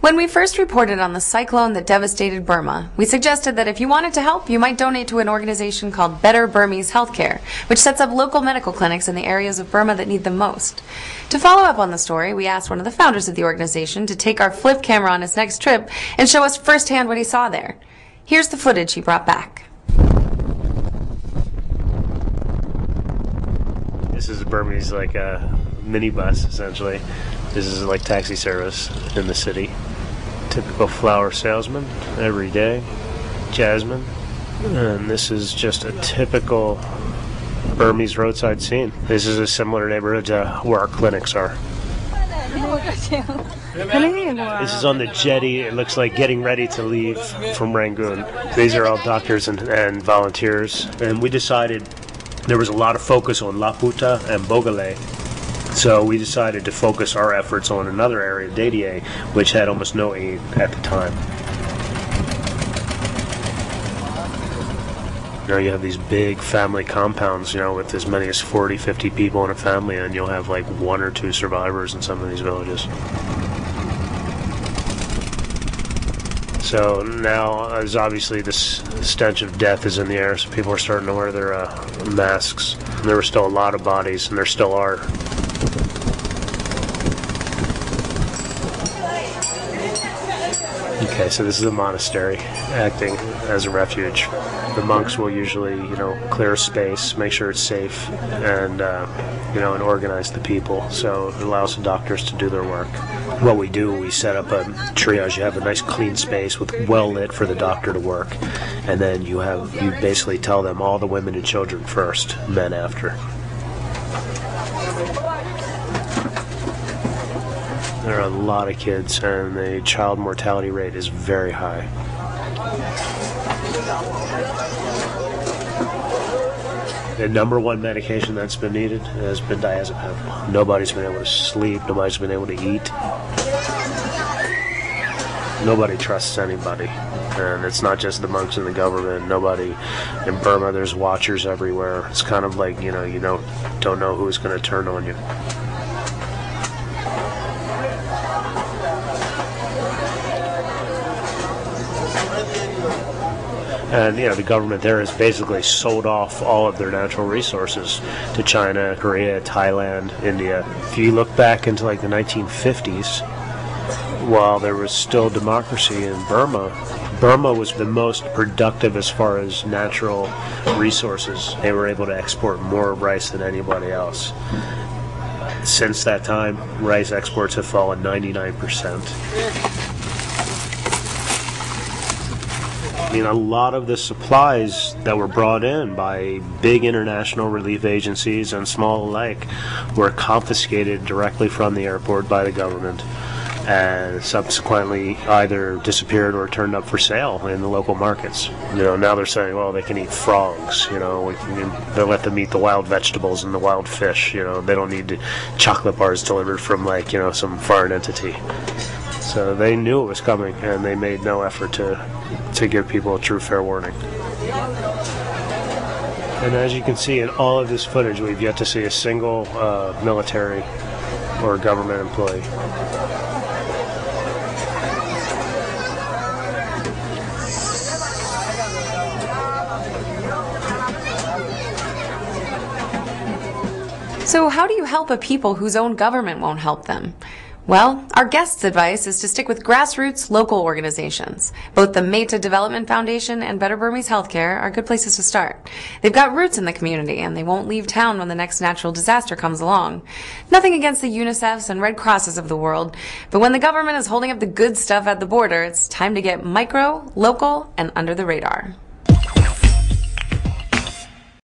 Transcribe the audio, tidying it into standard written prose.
When we first reported on the cyclone that devastated Burma, we suggested that if you wanted to help, you might donate to an organization called Better Burmese Healthcare, which sets up local medical clinics in the areas of Burma that need them most. To follow up on the story, we asked one of the founders of the organization to take our flip camera on his next trip and show us firsthand what he saw there. Here's the footage he brought back. This is Burmese, like a minibus, essentially. This is like taxi service in the city. Typical flower salesman every day, Jasmine. And this is just a typical Burmese roadside scene. This is a similar neighborhood to where our clinics are. This is on the jetty. It looks like getting ready to leave from Rangoon. These are all doctors and volunteers. And we decided there was a lot of focus on Laputa and Bogale. So we decided to focus our efforts on another area, Dadier, which had almost no aid at the time. You know, you have these big family compounds, you know, with as many as 40, 50 people in a family, and you'll have like 1 or 2 survivors in some of these villages. So now, as obviously this stench of death is in the air, so people are starting to wear their masks. And there were still a lot of bodies, and there still are. Okay, so this is a monastery acting as a refuge. The monks will usually, you know, clear a space, make sure it's safe, and, you know, and organize the people. So it allows the doctors to do their work. What we do, we set up a triage. You have a nice clean space with well lit for the doctor to work. And then you basically tell them all the women and children first, men after. There are a lot of kids, and the child mortality rate is very high. The number one medication that's been needed has been diazepam. Nobody's been able to sleep. Nobody's been able to eat. Nobody trusts anybody. And it's not just the monks and the government. Nobody in Burma, there's watchers everywhere. It's kind of like, you don't know who's going to turn on you. And, the government there has basically sold off all of their natural resources to China, Korea, Thailand, India. If you look back into like the 1950s, while there was still democracy in Burma, Burma was the most productive as far as natural resources. They were able to export more rice than anybody else. Since that time, rice exports have fallen 99%. I mean, a lot of the supplies that were brought in by big international relief agencies and small alike were confiscated directly from the airport by the government and subsequently either disappeared or turned up for sale in the local markets. Now they're saying, well, they can eat frogs, they let them eat the wild vegetables and the wild fish, they don't need chocolate bars delivered from some foreign entity. So they knew it was coming, and they made no effort to give people a true fair warning. And as you can see in all of this footage, we've yet to see a single military or government employee. So how do you help a people whose own government won't help them? Well, our guest's advice is to stick with grassroots local organizations. Both the Meta Development Foundation and Better Burmese Healthcare are good places to start. They've got roots in the community, and they won't leave town when the next natural disaster comes along. Nothing against the UNICEFs and Red Crosses of the world, but when the government is holding up the good stuff at the border, it's time to get micro, local, and under the radar.